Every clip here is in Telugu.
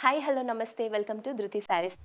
హాయ్ హలో నమస్తే వెల్కమ్ టు ధృతి సారీస్.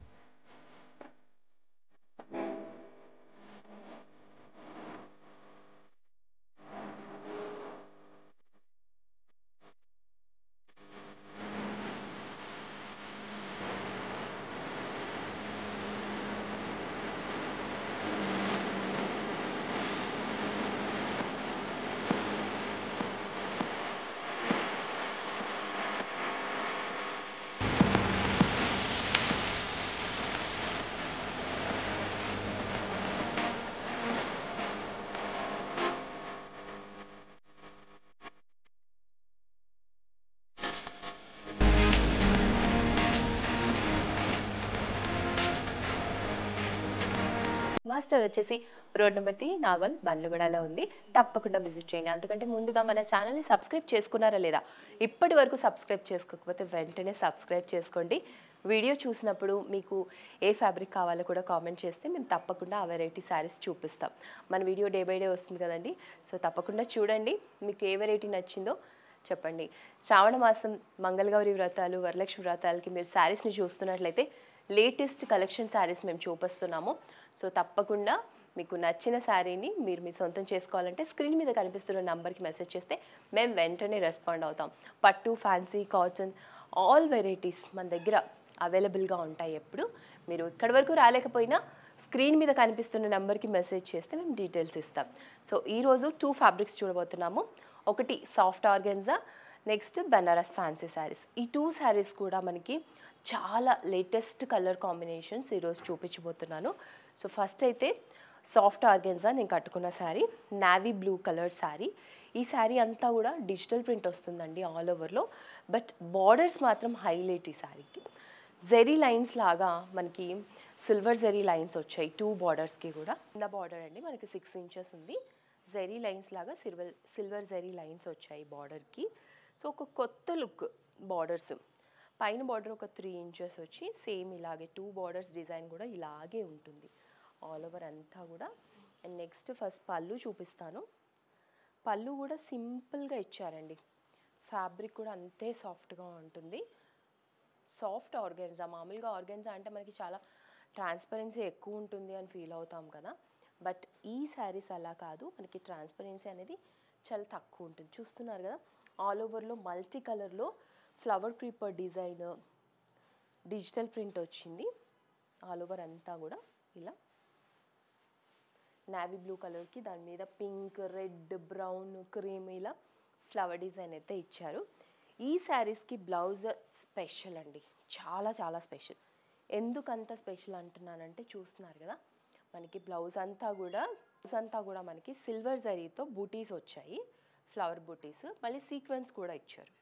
మాస్టర్ వచ్చేసి రోడ్ నెంబర్ 3 నాగల్ బండ్లగూడలో ఉంది. తప్పకుండా విజిట్ చేయండి. అందుకంటే ముందుగా మన ఛానల్ని సబ్స్క్రైబ్ చేసుకున్నారా లేదా, ఇప్పటి వరకు సబ్స్క్రైబ్ చేసుకోకపోతే వెంటనే సబ్స్క్రైబ్ చేసుకోండి. వీడియో చూసినప్పుడు మీకు ఏ ఫ్యాబ్రిక్ కావాలో కూడా కామెంట్ చేస్తే మేము తప్పకుండా ఆ వెరైటీ శారీస్ చూపిస్తాం. మన వీడియో డే బై డే వస్తుంది కదండి, సో తప్పకుండా చూడండి. మీకు ఏ వెరైటీ నచ్చిందో చెప్పండి. శ్రావణ మాసం మంగళగౌరి వ్రతాలు, వరలక్ష్మి వ్రతాలకి మీరు శారీస్ని చూస్తున్నట్లయితే లేటెస్ట్ కలెక్షన్ శారీస్ మేము చూపిస్తున్నాము. సో తప్పకుండా మీకు నచ్చిన శారీని మీరు మీ సొంతం చేసుకోవాలంటే స్క్రీన్ మీద కనిపిస్తున్న నంబర్కి మెసేజ్ చేస్తే మేము వెంటనే రెస్పాండ్ అవుతాం. పట్టు, ఫ్యాన్సీ, కాటన్ ఆల్ వెరైటీస్ మన దగ్గర అవైలబుల్గా ఉంటాయి. ఎప్పుడు మీరు ఇక్కడి వరకు రాలేకపోయినా స్క్రీన్ మీద కనిపిస్తున్న నెంబర్కి మెసేజ్ చేస్తే మేము డీటెయిల్స్ ఇస్తాం. సో ఈరోజు 2 ఫ్యాబ్రిక్స్ చూడబోతున్నాము. ఒకటి soft organza, next Banaras fancy sarees. ఈ 2 శారీస్ కూడా మనకి చాలా లేటెస్ట్ కలర్ కాంబినేషన్స్ ఈరోజు చూపించబోతున్నాను. సో ఫస్ట్ అయితే సాఫ్ట్ ఆర్గెన్జా నేను కట్టుకున్న sari, navy blue colour sari. ఈ శారీ అంతా కూడా డిజిటల్ ప్రింట్ వస్తుందండి ఆల్ ఓవర్లో, బట్ బార్డర్స్ మాత్రం హైలైట్. ఈ శారీకి జెరీ లైన్స్ లాగా మనకి సిల్వర్ జెరీ లైన్స్ వచ్చాయి 2 బార్డర్స్కి కూడా. కింద బార్డర్ అండి మనకి 6 ఇంచెస్ ఉంది. జెరీ లైన్స్ లాగా సిల్వర్ జెరీ లైన్స్ వచ్చాయి బార్డర్కి. సో ఒక కొత్త లుక్ బార్డర్స్. పైన బార్డర్ ఒక 3 ఇంచెస్ వచ్చి సేమ్ ఇలాగే 2 బార్డర్స్ డిజైన్ కూడా ఇలాగే ఉంటుంది ఆల్ ఓవర్ అంతా కూడా. అండ్ నెక్స్ట్ ఫస్ట్ పళ్ళు చూపిస్తాను. పళ్ళు కూడా సింపుల్గా ఇచ్చారండి. ఫ్యాబ్రిక్ కూడా అంతే సాఫ్ట్గా ఉంటుంది. సాఫ్ట్ ఆర్గెన్జా, మామూలుగా ఆర్గెన్జా అంటే మనకి చాలా ట్రాన్స్పరెన్సీ ఎక్కువ ఉంటుంది అని ఫీల్ అవుతాం కదా, బట్ ఈ శారీస్ అలా కాదు. మనకి ట్రాన్స్పరెన్సీ అనేది చాలా తక్కువ ఉంటుంది. చూస్తున్నారు కదా, ఆల్ ఓవర్లో మల్టీ కలర్లో flower creeper design, digital print వచ్చింది ఆల్ ఓవర్ అంతా కూడా. ఇలా నావీ బ్లూ కలర్కి దాని మీద పింక్, రెడ్, బ్రౌన్, క్రీమ్ ఇలా ఫ్లవర్ డిజైన్ అయితే ఇచ్చారు. ఈ శారీస్కి బ్లౌజ్ స్పెషల్ అండి, చాలా చాలా స్పెషల్. ఎందుకంత స్పెషల్ అంటున్నానంటే చూస్తున్నారు కదా, మనకి బ్లౌజ్ అంతా కూడా మనకి సిల్వర్ జరీతో బూటీస్ వచ్చాయి, ఫ్లవర్ బూటీస్, మళ్ళీ సీక్వెన్స్ కూడా ఇచ్చారు.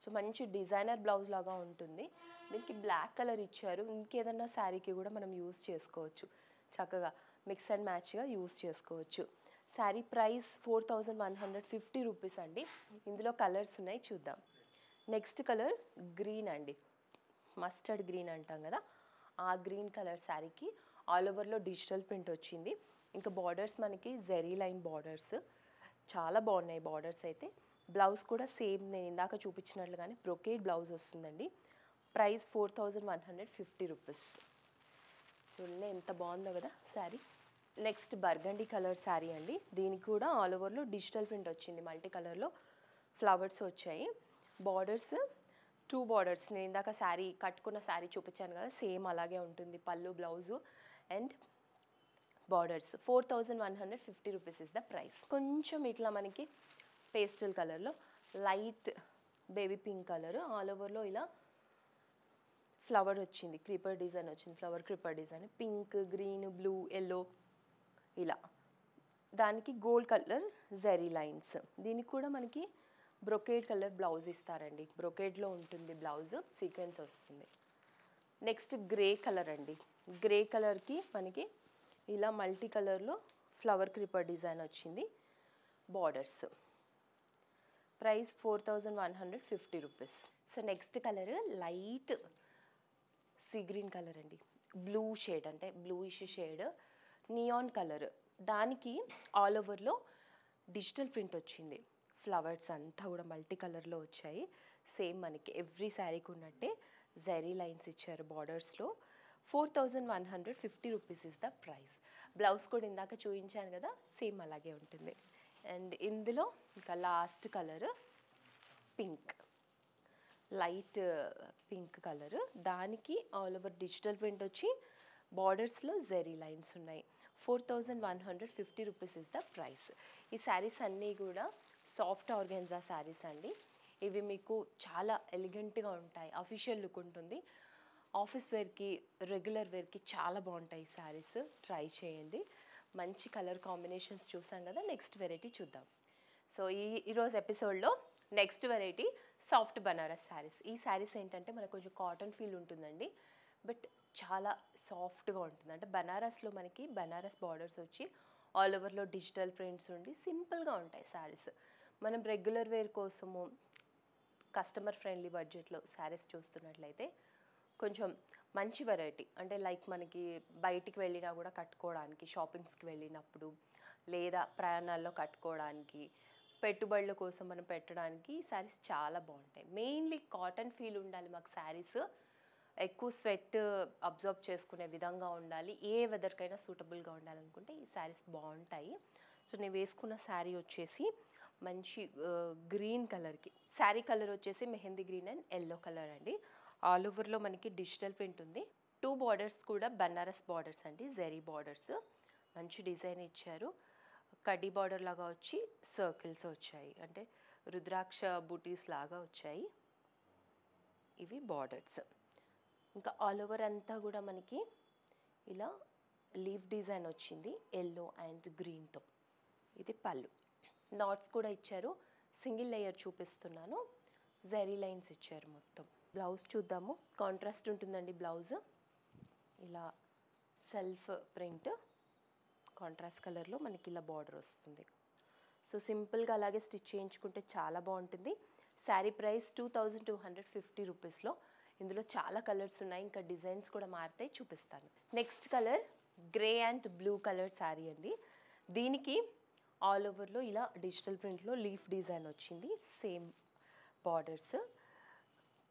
సో మంచి డిజైనర్ బ్లౌజ్ లాగా ఉంటుంది. దీనికి బ్లాక్ కలర్ ఇచ్చారు. ఇంకేదన్నా శారీకి కూడా మనం యూస్ చేసుకోవచ్చు, చక్కగా మిక్స్ అండ్ మ్యాచ్గా యూస్ చేసుకోవచ్చు. శారీ ప్రైస్ 4150 రూపీస్ అండి. ఇందులో కలర్స్ ఉన్నాయి, చూద్దాం. నెక్స్ట్ కలర్ గ్రీన్ అండి, మస్టర్డ్ గ్రీన్ అంటాం కదా, ఆ గ్రీన్ కలర్ శారీకి ఆల్ ఓవర్లో డిజిటల్ ప్రింట్ వచ్చింది. ఇంకా బార్డర్స్ మనకి జెరీ లైన్ బార్డర్స్ చాలా బాగున్నాయి బార్డర్స్ అయితే. బ్లౌజ్ కూడా సేమ్ నేను ఇందాక చూపించినట్లుగానే బ్రొకేడ్ బ్లౌజ్ వస్తుందండి. Price 4150 rupees. చూడండి ఎంత బాగుందో కదా sari. Next burgundy colour sari అండి. దీనికి కూడా ఆల్ ఓవర్లో డిజిటల్ ప్రింట్ వచ్చింది, మల్టీ కలర్లో ఫ్లవర్స్ వచ్చాయి. బార్డర్స్ 2 బార్డర్స్, నేను ఇందాక శారీ కట్టుకున్న శారీ చూపించాను కదా, సేమ్ అలాగే ఉంటుంది పళ్ళు, blouse and borders. 4150 rupees is the price. కొంచెం ఇట్లా మనకి పేస్టల్ కలర్లో light baby pink colour all ఓవర్లో ఇలా ఫ్లవర్ వచ్చింది, క్రీపర్ డిజైన్ వచ్చింది, flower creeper design, pink, green, blue, yellow ఇలా. దానికి గోల్డ్ కలర్ జెరీ లైన్స్. దీనికి కూడా మనకి బ్రొకేడ్ కలర్ బ్లౌజ్ ఇస్తారండి, బ్రొకేడ్లో ఉంటుంది బ్లౌజ్, సీక్వెన్స్ వస్తుంది. నెక్స్ట్ గ్రే కలర్ అండి. గ్రే కలర్కి మనకి ఇలా మల్టీ కలర్లో ఫ్లవర్ క్రీపర్ డిజైన్ వచ్చింది, borders. Price 4150 rupees. So next colour light sea green colour అండి, బ్లూ షేడ్, అంటే బ్లూయిష్ షేడ్, నియాన్ కలర్. దానికి ఆల్ ఓవర్లో డిజిటల్ ప్రింట్ వచ్చింది, ఫ్లవర్స్ అంతా కూడా మల్టీ కలర్లో వచ్చాయి. సేమ్ మనకి ఎవ్రీ శారీకి ఉన్నట్టే జెరీ లైన్స్ ఇచ్చారు బార్డర్స్లో. 4150 rupees is the price. Blouse కూడా ఇందాక చూపించాను కదా, సేమ్ అలాగే ఉంటుంది. అండ్ ఇందులో ఇంకా last colour pink, light pink colour. దానికి ఆల్ ఓవర్ డిజిటల్ ప్రింట్ వచ్చి బార్డర్స్లో జెరీ లైన్స్ ఉన్నాయి. 4150 రూపీస్ ఇస్ ద ప్రైస్. ఈ శారీస్ అన్నీ కూడా సాఫ్ట్ ఆర్గాన్జా శారీస్ అండి. ఇవి మీకు చాలా ఎలిగెంట్గా ఉంటాయి, అఫీషియల్ లుక్ ఉంటుంది. ఆఫీస్ వేర్కి, రెగ్యులర్ వేర్కి చాలా బాగుంటాయి ఈ శారీస్. ట్రై చేయండి. మంచి కలర్ కాంబినేషన్స్ చూసాం కదా, నెక్స్ట్ వెరైటీ చూద్దాం. సో ఈరోజు ఎపిసోడ్లో next variety soft Banaras saris. ఈ శారీస్ ఏంటంటే మనకు కొంచెం కాటన్ ఫీల్ ఉంటుందండి, బట్ చాలా సాఫ్ట్గా ఉంటుంది. అంటే బనారస్లో మనకి బనారస్ బార్డర్స్ వచ్చి ఆల్ ఓవర్లో డిజిటల్ ప్రింట్స్ ఉండి సింపుల్గా ఉంటాయి శారీస్. మనం రెగ్యులర్ వేర్ కోసము కస్టమర్ ఫ్రెండ్లీ బడ్జెట్లో శారీస్ చూస్తున్నట్లయితే కొంచెం మంచి వెరైటీ, అంటే లైక్ మనకి బయటికి వెళ్ళినా కూడా కట్టుకోవడానికి, షాపింగ్స్కి వెళ్ళినప్పుడు లేదా ప్రయాణాల్లో కట్టుకోవడానికి, పెట్టుబడుల కోసం మనం పెట్టడానికి శారీస్ చాలా బాగుంటాయి. మెయిన్లీ కాటన్ ఫీల్ ఉండాలి మాకు శారీస్, ఎక్కువ స్వెట్ అబ్జర్వ్ చేసుకునే విధంగా ఉండాలి, ఏ వెదర్కైనా సూటబుల్గా ఉండాలనుకుంటే ఈ శారీస్ బాగుంటాయి. సో నేను వేసుకున్న శారీ వచ్చేసి మంచి గ్రీన్ కలర్కి, శారీ కలర్ వచ్చేసి mehndi green and yellow colour అండి. ఆల్ ఓవర్లో మనకి డిజిటల్ ప్రింట్ ఉంది. 2 బార్డర్స్ కూడా బనారస్ బార్డర్స్ అండి, జెరీ బార్డర్స్. మంచి డిజైన్ ఇచ్చారు. కడ్డీ బార్డర్ లాగా వచ్చి సర్కిల్స్ వచ్చాయి, అంటే రుద్రాక్ష బూటీస్ లాగా వచ్చాయి ఇవి బార్డర్స్. ఇంకా ఆల్ ఓవర్ అంతా కూడా మనకి ఇలా లీఫ్ డిజైన్ వచ్చింది ఎల్లో అండ్ గ్రీన్తో. ఇది పళ్ళు. నాట్స్ కూడా ఇచ్చారు. సింగిల్ లేయర్ చూపిస్తున్నాను. జెరీ లైన్స్ ఇచ్చారు మొత్తం. బ్లౌజ్ చూద్దాము. కాంట్రాస్ట్ ఉంటుందండి బ్లౌజ్. ఇలా సెల్ఫ్ ప్రింట్ కాంట్రాస్ట్ కలర్లో మనకి ఇలా బార్డర్ వస్తుంది. సో సింపుల్గా అలాగే స్టిచ్ చేయించుకుంటే చాలా బాగుంటుంది. శారీ ప్రైస్ 2250 రూపీస్లో. ఇందులో చాలా కలర్స్ ఉన్నాయి, ఇంకా డిజైన్స్ కూడా మారుతాయి, చూపిస్తాను. Next colour grey and blue colour sari అండి. దీనికి ఆల్ ఓవర్లో ఇలా డిజిటల్ ప్రింట్లో లీఫ్ డిజైన్ వచ్చింది, same borders.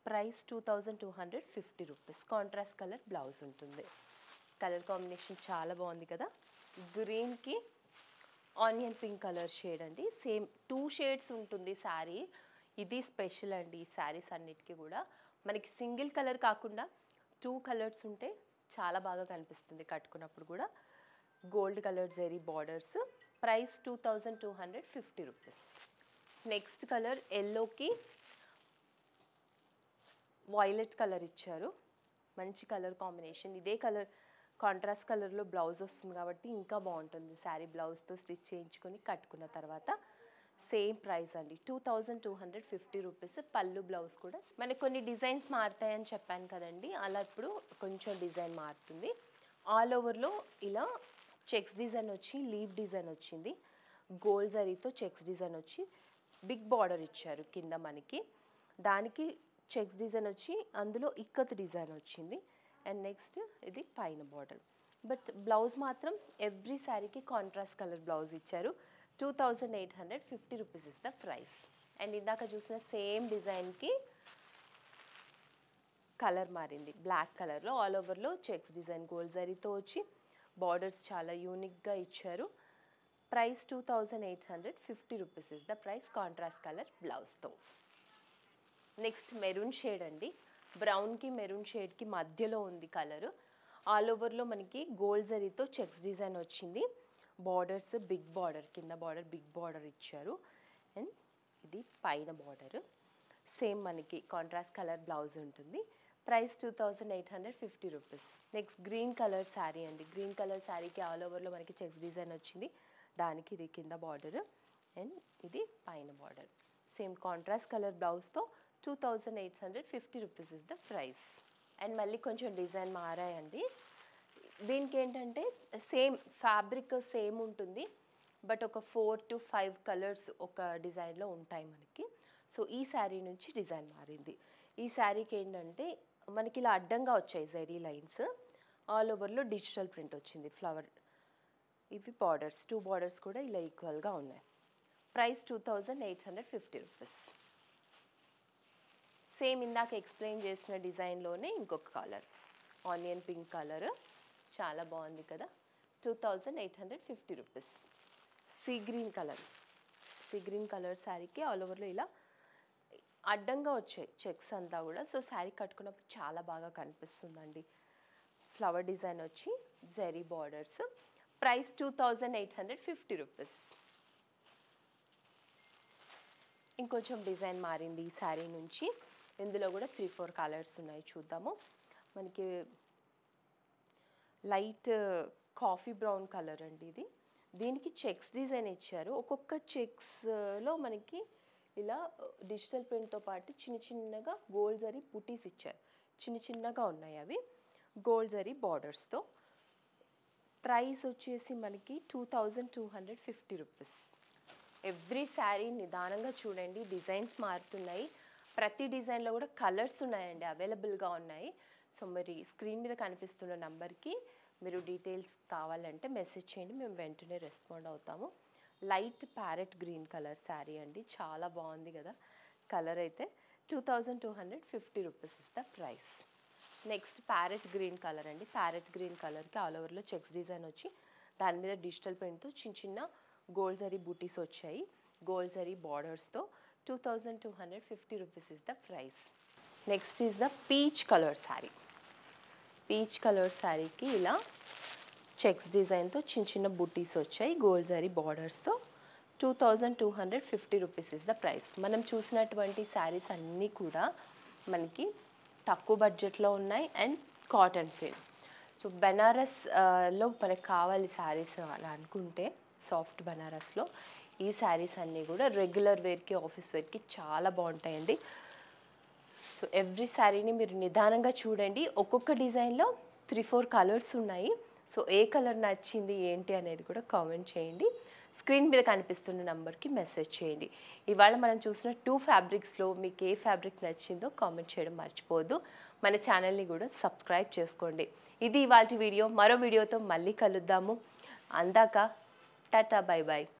Price 2250 rupees. Contrast colour blouse ఉంటుంది. కలర్ కాంబినేషన్ చాలా బాగుంది కదా. గ్రీన్కి ఆనియన్ పింక్ కలర్ షేడ్ అండి. సేమ్ 2 షేడ్స్ ఉంటుంది శారీ. ఇది స్పెషల్ అండి ఈ శారీస్ అన్నిటికీ కూడా. మనకి సింగిల్ కలర్ కాకుండా 2 కలర్స్ ఉంటే చాలా బాగా కనిపిస్తుంది కట్టుకున్నప్పుడు కూడా. Gold colour zari borders. Price 2250 rupees. Next colour ఎల్లోకి వైలెట్ కలర్ ఇచ్చారు. మంచి కలర్ కాంబినేషన్. ఇదే కలర్ కాంట్రాస్ట్ కలర్లో బ్లౌజ్ వస్తుంది కాబట్టి ఇంకా బాగుంటుంది. శారీ బ్లౌజ్తో స్టిచ్ చేయించుకొని కట్టుకున్న తర్వాత సేమ్ ప్రైస్ అండి, 2250 రూపీస్. పళ్ళు బ్లౌజ్ కూడా మనకి కొన్ని డిజైన్స్ మారుతాయని చెప్పాను కదండి, అలా ఇప్పుడు కొంచెం డిజైన్ మారుతుంది. ఆల్ ఓవర్లో ఇలా చెక్స్ డిజైన్ వచ్చి లీవ్ డిజైన్ వచ్చింది. గోల్డ్ జరీతో చెక్స్ డిజైన్ వచ్చి బిగ్ బార్డర్ ఇచ్చారు కింద మనకి. దానికి చెక్స్ డిజైన్ వచ్చి అందులో ఇక్కత్ డిజైన్ వచ్చింది. అండ్ నెక్స్ట్ ఇది పైన బార్డర్. బట్ బ్లౌజ్ మాత్రం ఎవ్రీ శారీకి కాంట్రాస్ట్ కలర్ బ్లౌజ్ ఇచ్చారు. 2850 rupees is the price. And ఇందాక చూసిన సేమ్ డిజైన్కి కలర్ మారింది, బ్లాక్ కలర్లో ఆల్ ఓవర్లో చెక్స్ డిజైన్ గోల్డ్ జరీతో వచ్చి బార్డర్స్ చాలా యూనిక్గా ఇచ్చారు. Price 2850 rupees is the price. Contrast colour బ్లౌజ్తో. నెక్స్ట్ మెరూన్ షేడ్ అండి. బ్రౌన్కి మెరూన్ షేడ్కి మధ్యలో ఉంది కలరు. ఆల్ ఓవర్లో మనకి గోల్డ్ జరీతో చెక్స్ డిజైన్ వచ్చింది. బార్డర్స్ బిగ్ బార్డర్, కింద బార్డర్ బిగ్ బార్డర్ ఇచ్చారు. అండ్ ఇది పైన బార్డర్. సేమ్ మనకి కాంట్రాస్ట్ కలర్ బ్లౌజ్ ఉంటుంది. Price 2850 rupees. Next green colour sari అండి. గ్రీన్ కలర్ శారీకి ఆల్ ఓవర్లో మనకి చెక్స్ డిజైన్ వచ్చింది. దానికి ఇది కింద బార్డర్ అండ్ ఇది పైన బార్డర్. సేమ్ కాంట్రాస్ట్ కలర్ బ్లౌజ్తో 2850 rupees is the price. And మళ్ళీ కొంచెం డిజైన్ మారాయండి. దీనికి ఏంటంటే సేమ్ ఫ్యాబ్రిక్ సేమ్ ఉంటుంది, బట్ ఒక 4 to 5 కలర్స్ ఒక డిజైన్లో ఉంటాయి మనకి. సో ఈ శారీ నుంచి డిజైన్ మారింది. ఈ శారీకి ఏంటంటే మనకి ఇలా అడ్డంగా వచ్చాయి జెరీ లైన్స్. ఆల్ ఓవర్లో డిజిటల్ ప్రింట్ వచ్చింది ఫ్లవర్. ఇవి బార్డర్స్, 2 బార్డర్స్ కూడా ఇలా ఈక్వల్గా ఉన్నాయి. Price 2850 rupees. సేమ్ ఇందాక ఎక్స్ప్లెయిన్ చేసిన డిజైన్లోనే ఇంకొక కలర్, ఆనియన్ పింక్ కలర్, చాలా బాగుంది కదా. 2850 రూపీస్. సీ గ్రీన్ కలర్ శారీకి ఆల్ ఓవర్లో ఇలా అడ్డంగా వచ్చాయి చెక్స్ అంతా కూడా. సో శారీ కట్టుకున్నప్పుడు చాలా బాగా కనిపిస్తుందండి. ఫ్లవర్ డిజైన్ వచ్చి జెరీ బార్డర్స్. Price 2850 rupees. ఇంకొంచెం డిజైన్ మారింది ఈ శారీ నుంచి. ఇందులో కూడా 3-4 కలర్స్ ఉన్నాయి, చూద్దాము. మనకి లైట్ కాఫీ బ్రౌన్ కలర్ అండి ఇది. దీనికి చెక్స్ డిజైన్ ఇచ్చారు. ఒక్కొక్క చెక్స్లో మనకి ఇలా డిజిటల్ ప్రింట్తో పాటు చిన్నగా గోల్డ్ జరీ బుటీస్ ఇచ్చారు. చిన్నగా ఉన్నాయి అవి, గోల్డ్ జరీ బార్డర్స్తో. ప్రైస్ వచ్చేసి మనకి 2250 రూపీస్. ఎవ్రీ శారీ నిదానంగా చూడండి, డిజైన్స్ మారుతున్నాయి. ప్రతి డిజైన్లో కూడా కలర్స్ ఉన్నాయండి, అవైలబుల్గా ఉన్నాయి. సో మరి స్క్రీన్ మీద కనిపిస్తున్న నెంబర్కి మీరు డీటెయిల్స్ కావాలంటే మెసేజ్ చేయండి, మేము వెంటనే రెస్పాండ్ అవుతాము. Light parrot green colour sari అండి, చాలా బాగుంది కదా కలర్ అయితే. 2250 rupees is the price. Next parrot green colour అండి. ప్యారెట్ గ్రీన్ కలర్కి ఆల్ ఓవర్లో చెక్స్ డిజైన్ వచ్చి దాని మీద డిజిటల్ ప్రింట్తో చిన్న గోల్డ్ జరీ బూటీస్ వచ్చాయి, గోల్డ్ జరీ బార్డర్స్తో. 2250 rupees is the price. Next is the peach colour sari. Peach colour శారీకి ఇలా చెక్స్ డిజైన్తో చిన్న బుటీస్ వచ్చాయి, గోల్డ్ జరీ బార్డర్స్తో. 2250 రూపీస్ ఇస్ ద ప్రైస్. మనం చూసినటువంటి శారీస్ అన్నీ కూడా మనకి తక్కువ బడ్జెట్లో ఉన్నాయి అండ్ కాటన్ ఫీల్. సో బెనారస్లో మనకు కావాలి శారీస్ అలా అనుకుంటే, సాఫ్ట్ బెనారస్లో ఈ శారీస్ అన్నీ కూడా రెగ్యులర్ వేర్కి, ఆఫీస్ వేర్కి చాలా బాగుంటాయండి. సో ఎవ్రీ శారీని మీరు నిదానంగా చూడండి. ఒక్కొక్క డిజైన్లో 3-4 కలర్స్ ఉన్నాయి. సో ఏ కలర్ నచ్చింది ఏంటి అనేది కూడా కామెంట్ చేయండి. స్క్రీన్ మీద కనిపిస్తున్న నెంబర్కి మెసేజ్ చేయండి. ఇవాళ మనం చూసిన 2 ఫ్యాబ్రిక్స్లో మీకు ఏ ఫ్యాబ్రిక్ నచ్చిందో కామెంట్ చేయడం మర్చిపోవద్దు. మన ఛానల్ని కూడా సబ్స్క్రైబ్ చేసుకోండి. ఇది ఇవాల్టి వీడియో. మరో వీడియోతో మళ్ళీ కలుద్దాము. అందాక టాటా, బై బాయ్.